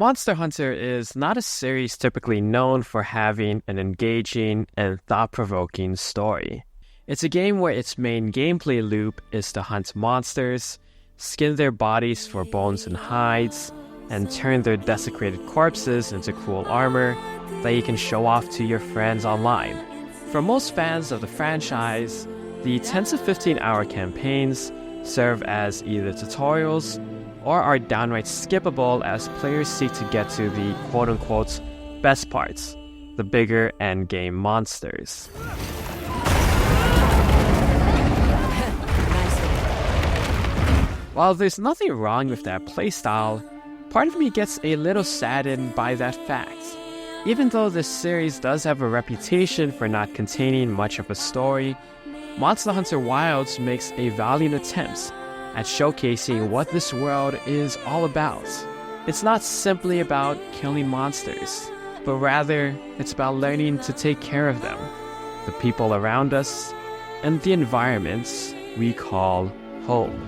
Monster Hunter is not a series typically known for having an engaging and thought-provoking story. It's a game where its main gameplay loop is to hunt monsters, skin their bodies for bones and hides, and turn their desecrated corpses into cool armor that you can show off to your friends online. For most fans of the franchise, the 10 to 15-hour campaigns serve as either tutorials or are downright skippable as players seek to get to the quote-unquote best parts, the bigger endgame monsters. While there's nothing wrong with that playstyle, part of me gets a little saddened by that fact. Even though this series does have a reputation for not containing much of a story, Monster Hunter Wilds makes a valiant attempt at showcasing what this world is all about. It's not simply about killing monsters, but rather it's about learning to take care of them, the people around us, and the environments we call home.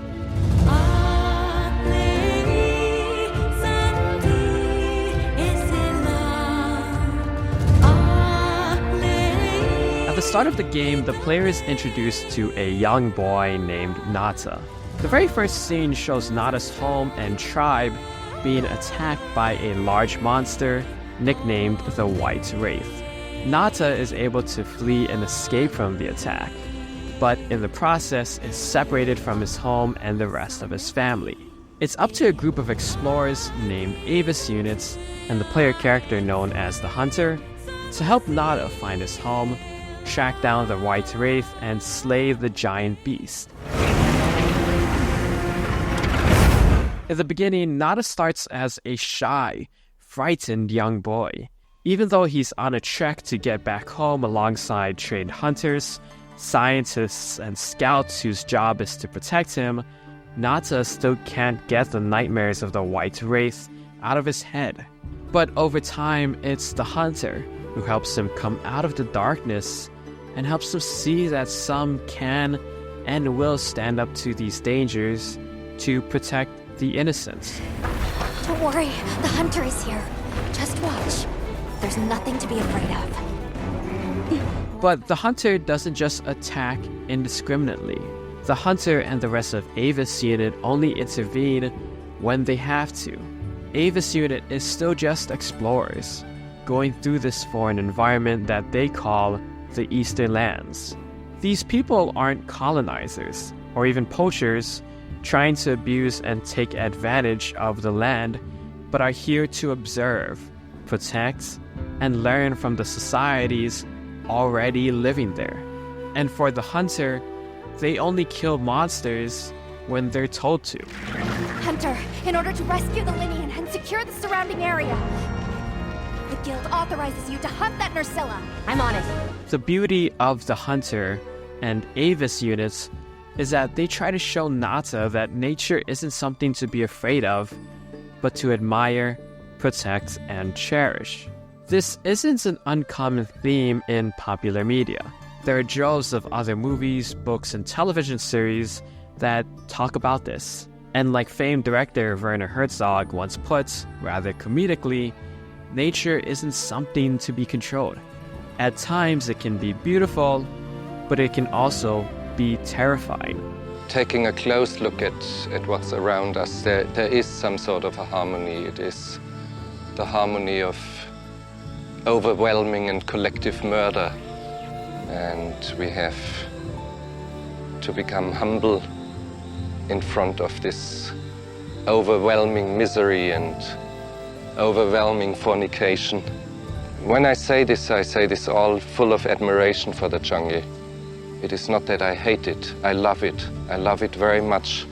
At the start of the game, the player is introduced to a young boy named Nata. The very first scene shows Nata's home and tribe being attacked by a large monster nicknamed the White Wraith. Nata is able to flee and escape from the attack, but in the process is separated from his home and the rest of his family. It's up to a group of explorers named Avis units and the player character known as the Hunter to help Nata find his home, track down the White Wraith, and slay the giant beast. In the beginning, Nata starts as a shy, frightened young boy. Even though he's on a trek to get back home alongside trained hunters, scientists, and scouts whose job is to protect him, Nata still can't get the nightmares of the White Wraith out of his head. But over time, it's the Hunter who helps him come out of the darkness and helps him see that some can and will stand up to these dangers to protect the innocents. Don't worry, the Hunter is here. Just watch. There's nothing to be afraid of. But the Hunter doesn't just attack indiscriminately. The Hunter and the rest of Avis Unit only intervene when they have to. Avis Unit is still just explorers, going through this foreign environment that they call the Eastern Lands. These people aren't colonizers or even poachers trying to abuse and take advantage of the land, but are here to observe, protect, and learn from the societies already living there. And for the Hunter, they only kill monsters when they're told to. Hunter, in order to rescue the Linian and secure the surrounding area, the guild authorizes you to hunt that Nursilla. I'm on it. The beauty of the Hunter and Avis units is that they try to show Nata that nature isn't something to be afraid of, but to admire, protect, and cherish. This isn't an uncommon theme in popular media. There are droves of other movies, books, and television series that talk about this. And like famed director Werner Herzog once put, rather comedically, nature isn't something to be controlled. At times it can be beautiful, but it can also be terrifying. Taking a close look at what's around us, there is some sort of a harmony. It is the harmony of overwhelming and collective murder. And we have to become humble in front of this overwhelming misery and overwhelming fornication. When I say this all full of admiration for the jungle. It is not that I hate it, I love it. I love it very much,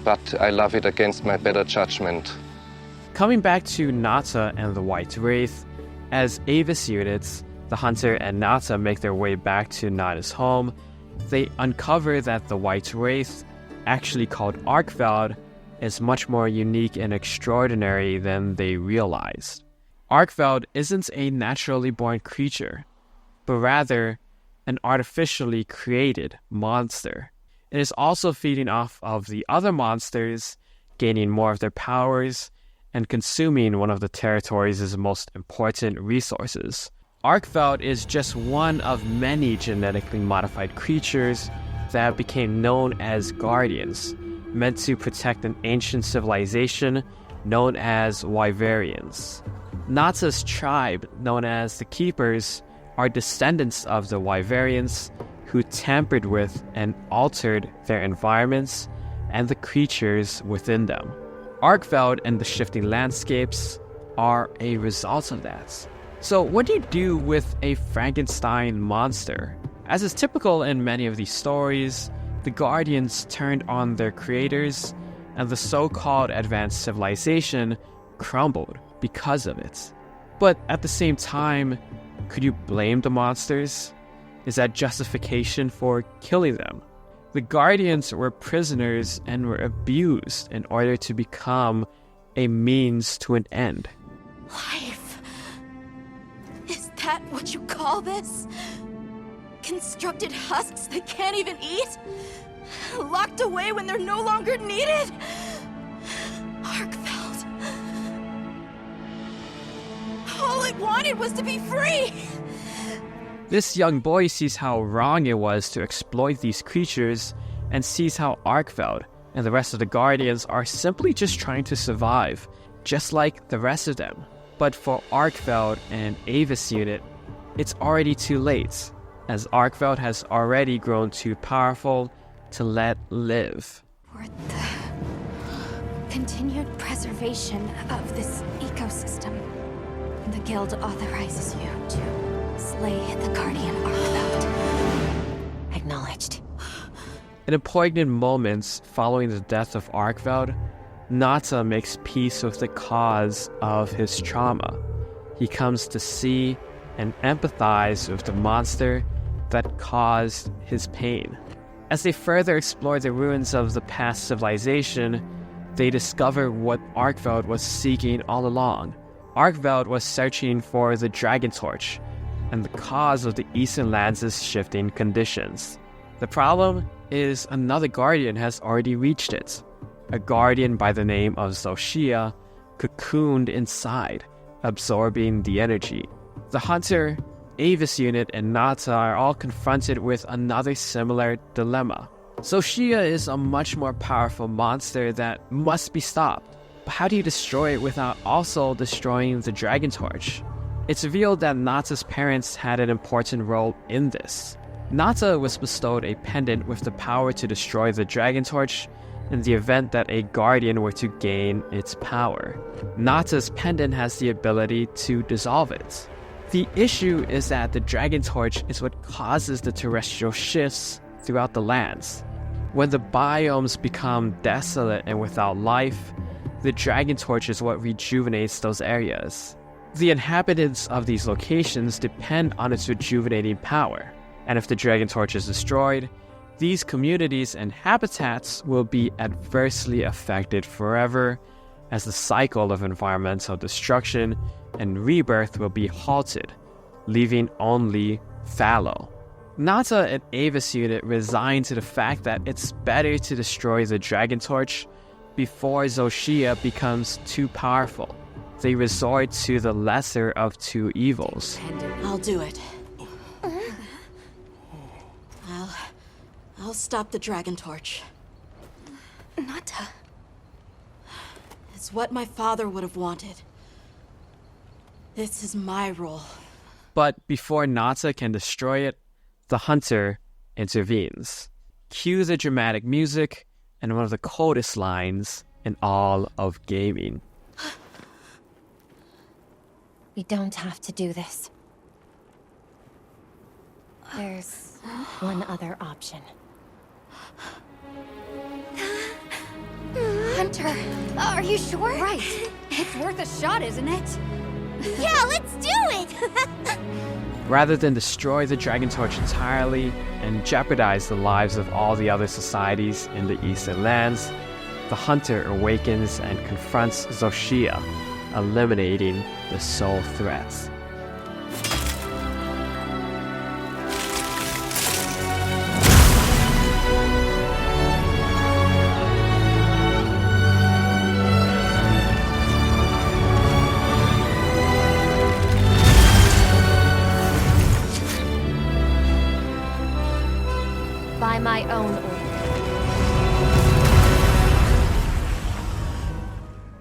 but I love it against my better judgment. Coming back to Nata and the White Wraith, as Avis units, the Hunter and Nata make their way back to Nata's home, they uncover that the White Wraith, actually called Arkveld, is much more unique and extraordinary than they realized. Arkveld isn't a naturally born creature, but rather an artificially created monster. It is also feeding off of the other monsters, gaining more of their powers, and consuming one of the territory's most important resources. Arkveld is just one of many genetically modified creatures that became known as guardians, meant to protect an ancient civilization known as Wyverians. Nata's tribe, known as the Keepers, are descendants of the Wyverians who tampered with and altered their environments and the creatures within them. Arkveld and the shifting landscapes are a result of that. So what do you do with a Frankenstein monster? As is typical in many of these stories, the Guardians turned on their creators, and the so-called advanced civilization crumbled because of it. But at the same time, could you blame the monsters? Is that justification for killing them? The Guardians were prisoners and were abused in order to become a means to an end. Life. Is that what you call this? Constructed husks they can't even eat? Locked away when they're no longer needed? Arkveld. All it wanted was to be free! This young boy sees how wrong it was to exploit these creatures and sees how Arkveld and the rest of the Guardians are simply just trying to survive, just like the rest of them. But for Arkveld and Avis Unit, it's already too late, as Arkveld has already grown too powerful to let live. For the continued preservation of this ecosystem, the Guild authorizes you to slay the Guardian Arkveld. Acknowledged. In a poignant moment following the death of Arkveld, Nata makes peace with the cause of his trauma. He comes to see and empathize with the monster that caused his pain. As they further explore the ruins of the past civilization, they discover what Arkveld was seeking all along. Arkveld was searching for the Dragon Torch and the cause of the Eastern Lands' shifting conditions. The problem is another Guardian has already reached it. A Guardian by the name of Zoshia, cocooned inside, absorbing the energy. The Hunter, Avis Unit, and Nata are all confronted with another similar dilemma. Zoshia is a much more powerful monster that must be stopped. But how do you destroy it without also destroying the Dragon Torch? It's revealed that Nata's parents had an important role in this. Nata was bestowed a pendant with the power to destroy the Dragon Torch in the event that a Guardian were to gain its power. Nata's pendant has the ability to dissolve it. The issue is that the Dragon Torch is what causes the terrestrial shifts throughout the lands. When the biomes become desolate and without life, the Dragon Torch is what rejuvenates those areas. The inhabitants of these locations depend on its rejuvenating power, and if the Dragon Torch is destroyed, these communities and habitats will be adversely affected forever, as the cycle of environmental destruction and rebirth will be halted, leaving only fallow. Nata and Avis Unit resign to the fact that it's better to destroy the Dragon Torch before Zoshia becomes too powerful. They resort to the lesser of two evils. I'll do it. I'll stop the Dragon Torch. Nata. It's what my father would have wanted. This is my role. But before Nata can destroy it, the Hunter intervenes. Cue the dramatic music and one of the coldest lines in all of gaming. We don't have to do this. There's one other option. Hunter, are you sure? Right. It's worth a shot, isn't it? Yeah, let's do it! Rather than destroy the Dragon Torch entirely and jeopardize the lives of all the other societies in the Eastern Lands, the Hunter awakens and confronts Zoshia, eliminating the sole threats.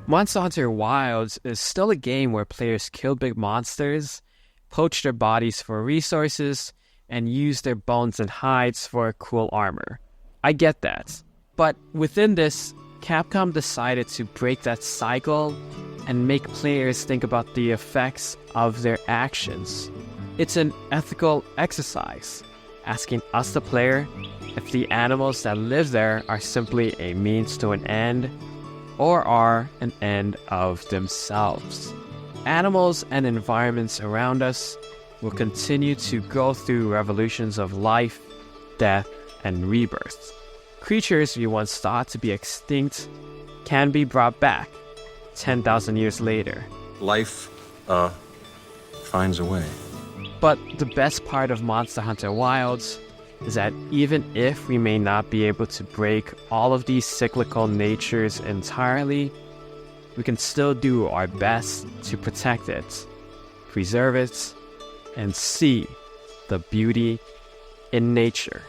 Monster Hunter Wilds is still a game where players kill big monsters, poach their bodies for resources, and use their bones and hides for cool armor. I get that. But within this, Capcom decided to break that cycle and make players think about the effects of their actions. It's an ethical exercise, asking us, the player, if the animals that live there are simply a means to an end or are an end of themselves. Animals and environments around us will continue to go through revolutions of life, death, and rebirth. Creatures we once thought to be extinct can be brought back 10,000 years later. Life, finds a way. But the best part of Monster Hunter Wilds is that even if we may not be able to break all of these cyclical natures entirely, we can still do our best to protect it, preserve it, and see the beauty in nature.